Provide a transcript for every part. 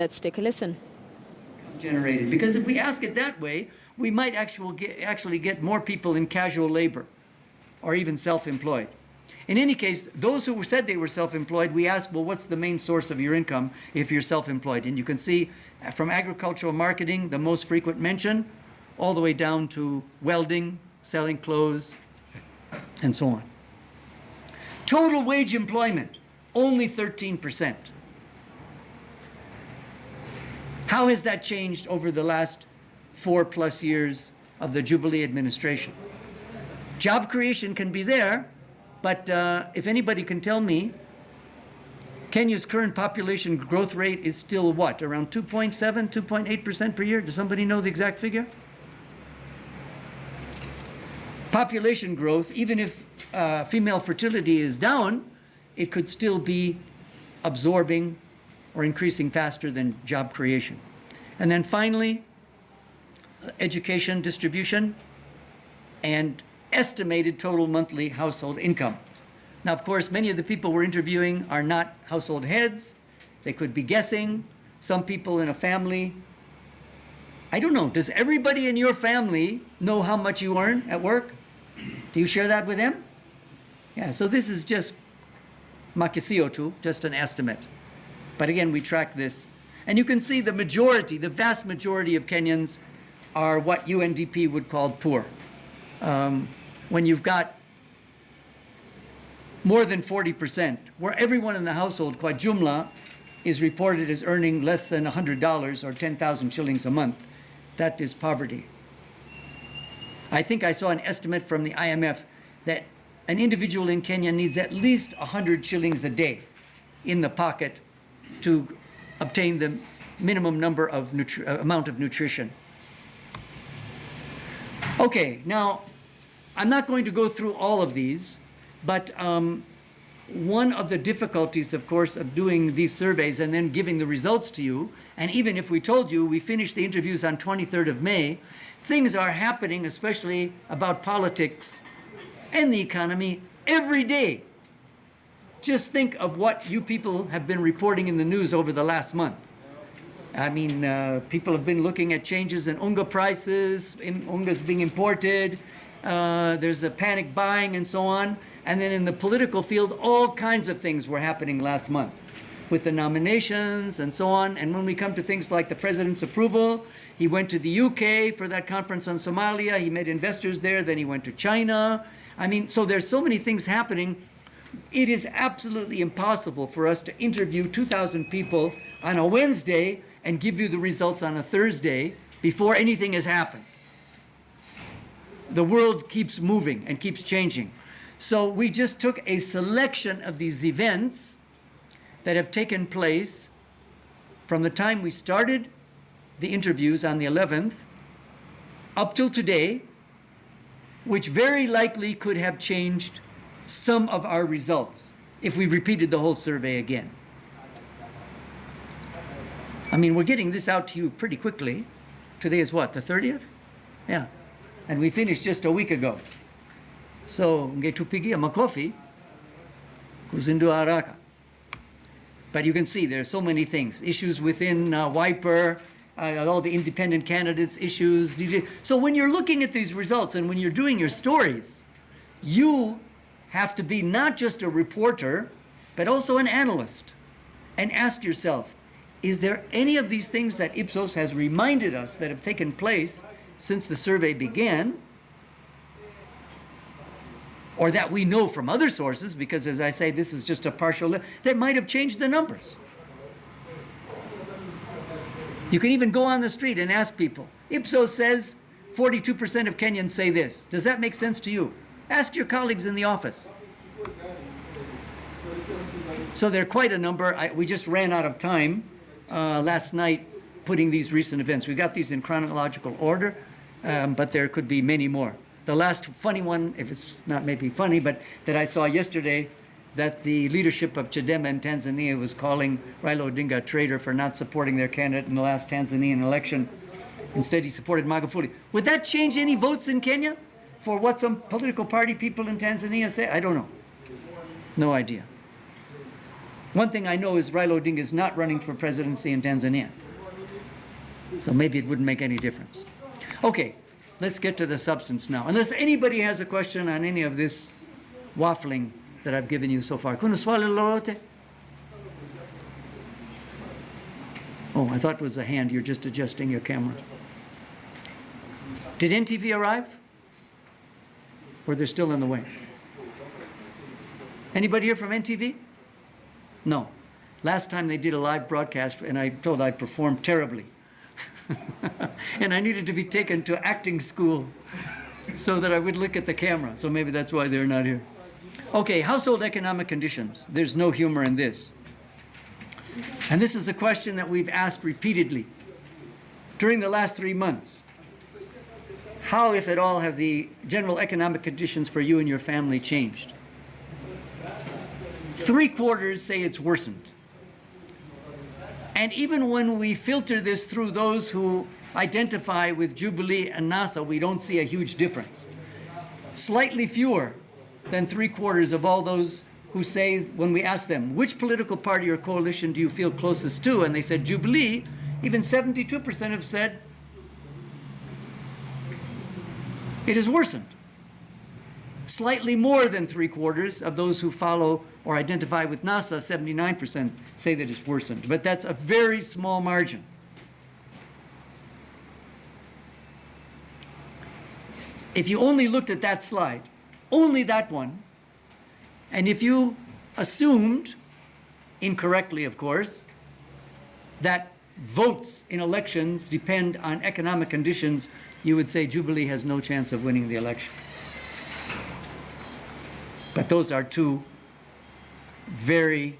Let's take a listen. Generated. Because if we ask it that way, we might actually get more people in casual labor or even self-employed. In any case, those who said they were self-employed, we asked, well, what's the main source of your income if you're self-employed? And you can see from agricultural marketing, the most frequent mention, all the way down to welding, selling clothes, and so on. Total wage employment, only 13%. How has that changed over the last 4+ years of the Jubilee administration? Job creation can be there, but if anybody can tell me, Kenya's current population growth rate is still what? Around 2.7, 2.8% per year? Does somebody know the exact figure? Population growth, even if female fertility is down, it could still be absorbing or increasing faster than job creation. And then finally, education distribution and estimated total monthly household income. Now, of course, many of the people we're interviewing are not household heads. They could be guessing. Some people in a family, I don't know, does everybody in your family know how much you earn at work? Do you share that with them? Yeah, so this is just makisio, just an estimate. But again, we track this. And you can see the majority, the vast majority of Kenyans are what UNDP would call poor. When you've got more than 40%, where everyone in the household, qua jumla, is reported as earning less than $100 or 10,000 shillings a month, that is poverty. I think I saw an estimate from the IMF that an individual in Kenya needs at least 100 shillings a day in the pocket to obtain the minimum number of amount of nutrition. Okay, now I'm not going to go through all of these, but one of the difficulties, of course, of doing these surveys and then giving the results to you, and even if we told you we finished the interviews on 23rd of May, things are happening, especially about politics and the economy, every day. Just think of what you people have been reporting in the news over the last month. I mean, people have been looking at changes in unga prices, unga's being imported, there's a panic buying and so on. And then in the political field, all kinds of things were happening last month with the nominations and so on. And when we come to things like the president's approval, he went to the UK for that conference on Somalia, he met investors there, then he went to China. I mean, so there's so many things happening. It is absolutely impossible for us to interview 2,000 people on a Wednesday and give you the results on a Thursday before anything has happened. The world keeps moving and keeps changing. So we just took a selection of these events that have taken place from the time we started the interviews on the 11th up till today, which very likely could have changed some of our results if we repeated the whole survey again. I mean, we're getting this out to you pretty quickly. Today is what, the 30th? Yeah. And we finished just a week ago. So, ngetupigia makofi kuzindua haraka. But you can see there are so many things. Issues within Wiper, all the independent candidates, issues. So when you're looking at these results and when you're doing your stories, you have to be not just a reporter, but also an analyst. And ask yourself, is there any of these things that Ipsos has reminded us that have taken place since the survey began, or that we know from other sources, because as I say, this is just a partial list, that might have changed the numbers? You can even go on the street and ask people. Ipsos says 42% of Kenyans say this. Does that make sense to you? Ask your colleagues in the office. So there are quite a number. We just ran out of time last night putting these recent events. We got these in chronological order, but there could be many more. The last funny one, if it's not maybe funny, but that I saw yesterday, that the leadership of Chadema in Tanzania was calling Raila Odinga a traitor for not supporting their candidate in the last Tanzanian election. Instead, he supported Magufuli. Would that change any votes in Kenya for what some political party people in Tanzania say? I don't know. No idea. One thing I know is Raila Odinga is not running for presidency in Tanzania. So maybe it wouldn't make any difference. Okay, let's get to the substance now. Unless anybody has a question on any of this waffling that I've given you so far. Kuna swali lolote? Oh, I thought it was a hand. You're just adjusting your camera. Did NTV arrive? Or they're still in the way? Anybody here from NTV? No. Last time they did a live broadcast, and I told I performed terribly. And I needed to be taken to acting school so that I would look at the camera. So maybe that's why they're not here. Okay, household economic conditions. There's no humor in this. And this is a question that we've asked repeatedly during the last 3 months. How, if at all, have the general economic conditions for you and your family changed? 3/4 say it's worsened. And even when we filter this through those who identify with Jubilee and NASA, we don't see a huge difference. Slightly fewer than 3/4 of all those who say, when we ask them, which political party or coalition do you feel closest to? And they said Jubilee, even 72% have said it has worsened. Slightly more than 3/4 of those who follow or identify with NASA, 79% say that it's worsened. But that's a very small margin. If you only looked at that slide, only that one, and if you assumed, incorrectly of course, that votes in elections depend on economic conditions, you would say Jubilee has no chance of winning the election. But those are two very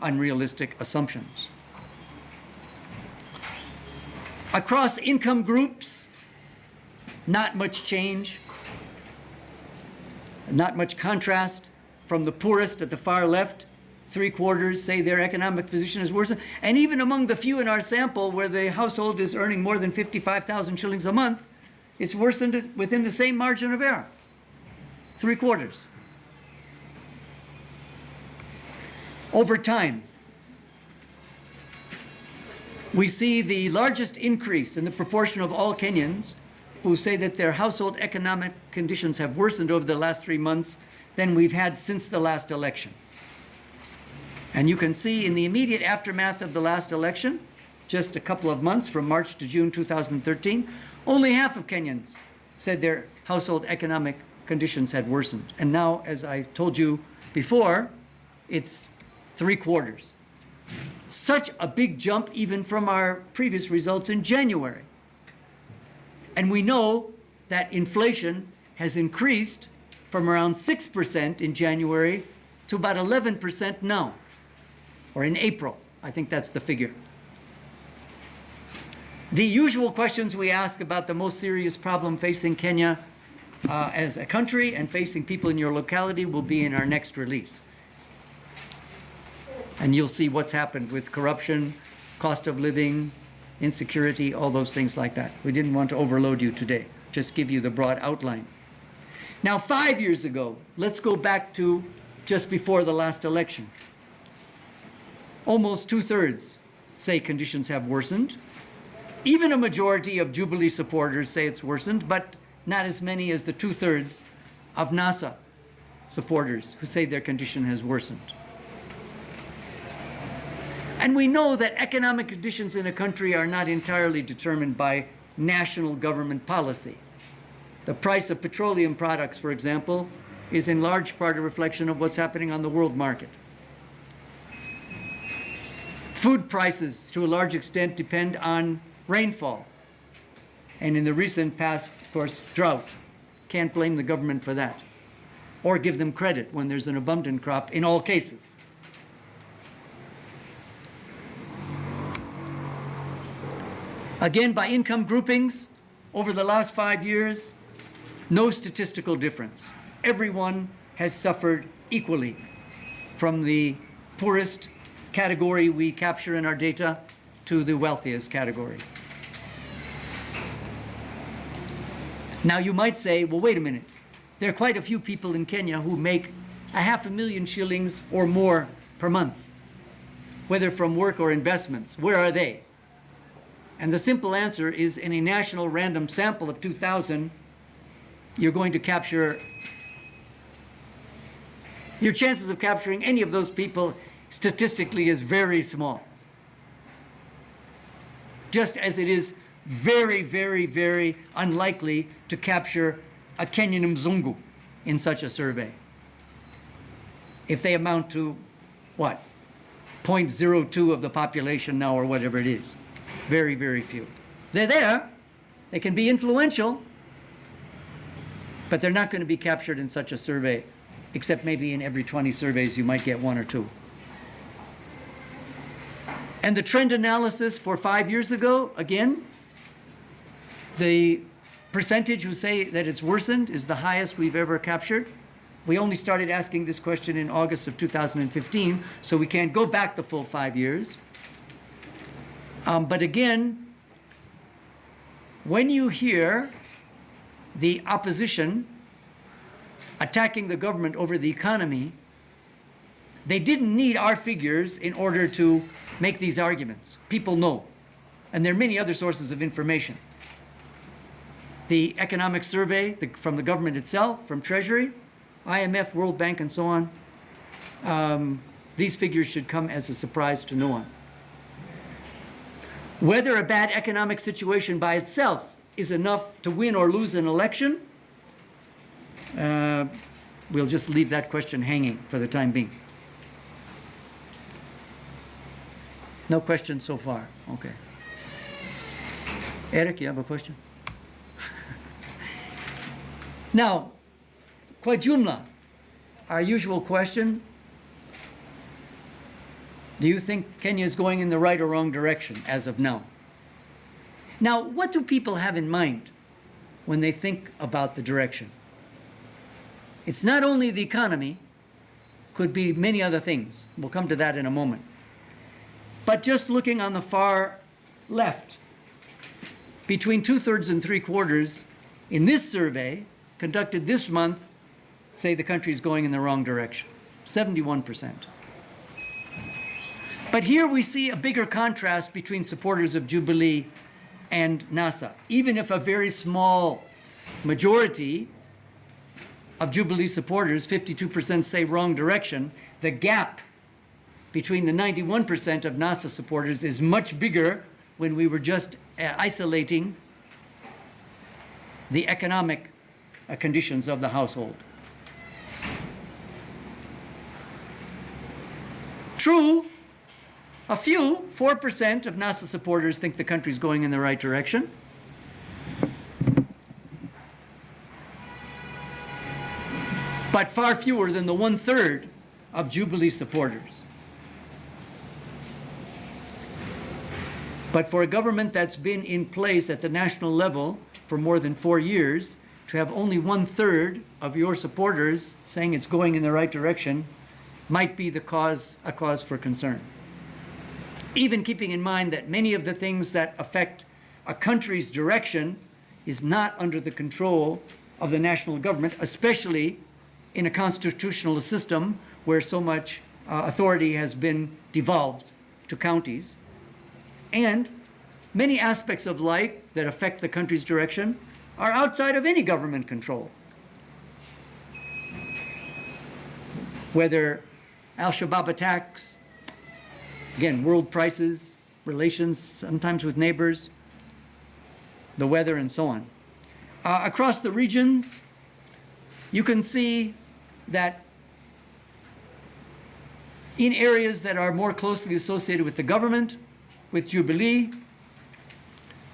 unrealistic assumptions. Across income groups, not much change, not much contrast. From the poorest at the far left, 3/4 say their economic position is worsened. And even among the few in our sample where the household is earning more than 55,000 shillings a month, it's worsened within the same margin of error, 3/4. Over time, we see the largest increase in the proportion of all Kenyans who say that their household economic conditions have worsened over the last 3 months than we've had since the last election. And you can see in the immediate aftermath of the last election, just a couple of months from March to June 2013, only half of Kenyans said their household economic conditions had worsened. And now, as I told you before, it's 3/4. Such a big jump even from our previous results in January. And we know that inflation has increased from around 6% in January to about 11% now, or in April. I think that's the figure. The usual questions we ask about the most serious problem facing Kenya as a country and facing people in your locality will be in our next release. And you'll see what's happened with corruption, cost of living, insecurity, all those things like that. We didn't want to overload you today, just give you the broad outline. Now, 5 years ago, let's go back to just before the last election. Almost 2/3 say conditions have worsened. Even a majority of Jubilee supporters say it's worsened, but not as many as the 2/3 of NASA supporters who say their condition has worsened. And we know that economic conditions in a country are not entirely determined by national government policy. The price of petroleum products, for example, is in large part a reflection of what's happening on the world market. Food prices, to a large extent, depend on rainfall. And in the recent past, of course, drought. Can't blame the government for that. Or give them credit when there's an abundant crop in all cases. Again, by income groupings, over the last 5 years, no statistical difference. Everyone has suffered equally, from the poorest category we capture in our data to the wealthiest categories. Now you might say, well, wait a minute. There are quite a few people in Kenya who make 500,000 shillings or more per month. whether from work or investments. Where are they? And the simple answer is, in a national random sample of 2,000, you're going to capture, your chances of capturing any of those people statistically is very small. Just as it is very, very, very unlikely to capture a Kenyan Mzungu in such a survey. If they amount to, what, 0.02 of the population now or whatever it is. Very, very few. They're there. They can be influential, but they're not going to be captured in such a survey, except maybe in every 20 surveys you might get one or two. And the trend analysis for 5 years ago, again, the percentage who say that it's worsened is the highest we've ever captured. We only started asking this question in August of 2015, so we can't go back the full 5 years. But again, when you hear the opposition attacking the government over the economy, they didn't need our figures in order to make these arguments. People know. And there are many other sources of information. The economic survey from the government itself, from Treasury, IMF, World Bank, and so on. These figures should come as a surprise to no one. Whether a bad economic situation by itself is enough to win or lose an election, we'll just leave that question hanging for the time being. No questions so far. Okay. Eric, you have a question? Now, kwa jumla, our usual question, do you think Kenya is going in the right or wrong direction as of now? Now, what do people have in mind when they think about the direction? It's not only the economy, could be many other things. We'll come to that in a moment. But just looking on the far left, between 2/3 and 3/4 in this survey, conducted this month, say the country is going in the wrong direction, 71%. But here we see a bigger contrast between supporters of Jubilee and NASA. Even if a very small majority of Jubilee supporters, 52%, say wrong direction, the gap between the 91% of NASA supporters is much bigger when we were just isolating the economic conditions of the household. True, a few, 4% of NASA supporters think the country's going in the right direction. But far fewer than the 1/3 of Jubilee supporters. But for a government that's been in place at the national level for more than 4 years, to have only 1/3 of your supporters saying it's going in the right direction might be a cause for concern. Even keeping in mind that many of the things that affect a country's direction is not under the control of the national government, especially in a constitutional system where so much authority has been devolved to counties. And many aspects of life that affect the country's direction are outside of any government control. Whether Al-Shabaab attacks, again, world prices, relations sometimes with neighbors, the weather, and so on. Across the regions, you can see that in areas that are more closely associated with the government, with Jubilee,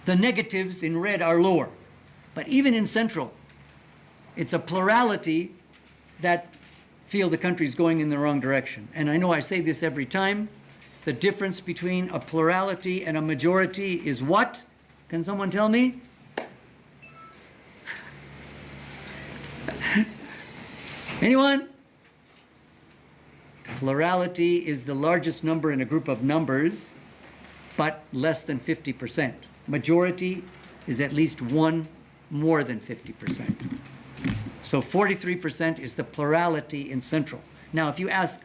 the negatives in red are lower. But even in Central, it's a plurality that feel the country's going in the wrong direction. And I know I say this every time. The difference between a plurality and a majority is what? Can someone tell me? Anyone? Plurality is the largest number in a group of numbers, but less than 50%. Majority is at least one more than 50%. So 43% is the plurality in Central. Now, if you ask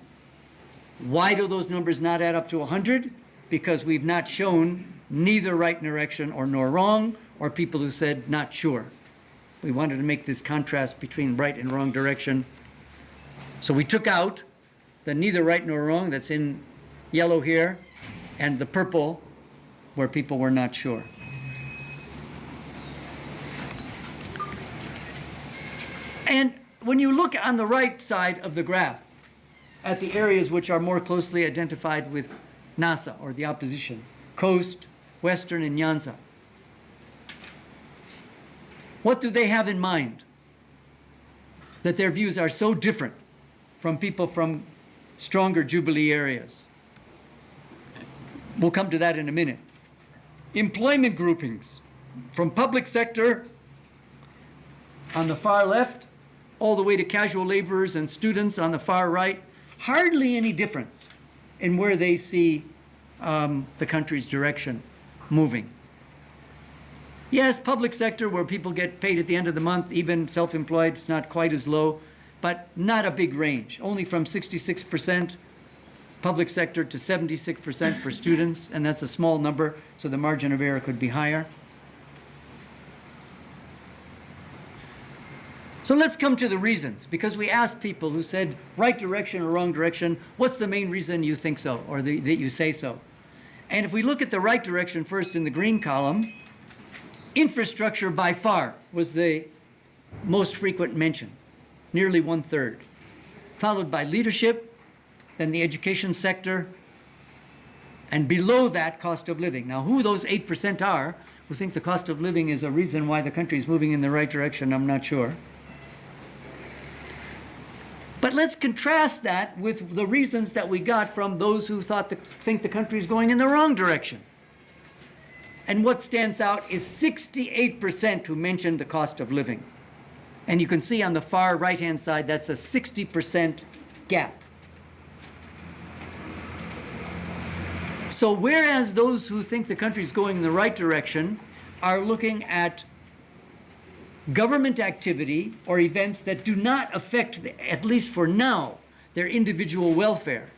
Why do those numbers not add up to 100? Because we've not shown neither right direction nor wrong, or people who said not sure. We wanted to make this contrast between right and wrong direction. So we took out the neither right nor wrong that's in yellow here, and the purple where people were not sure. And when you look on the right side of the graph at the areas which are more closely identified with NASA or the opposition, Coast, Western, and Nyanza, what do they have in mind? That their views are so different from people from stronger Jubilee areas. We'll come to that in a minute. Employment groupings, from public sector on the far left, all the way to casual laborers and students on the far right, hardly any difference in where they see the country's direction moving. Yes, public sector where people get paid at the end of the month, even self-employed, it's not quite as low, but not a big range, only from 66% public sector to 76% for students, and that's a small number, so the margin of error could be higher. So let's come to the reasons, because we asked people who said right direction or wrong direction, what's the main reason you think so, or that you say so? And if we look at the right direction first in the green column, infrastructure by far was the most frequent mention, nearly 1/3, followed by leadership, then the education sector, and below that, cost of living. Now, who those 8% are who think the cost of living is a reason why the country is moving in the right direction, I'm not sure. But let's contrast that with the reasons that we got from those who think the country is going in the wrong direction. And what stands out is 68% who mentioned the cost of living. And you can see on the far right-hand side, that's a 60% gap. So whereas those who think the country is going in the right direction are looking at government activity or events that do not affect, at least for now, their individual welfare,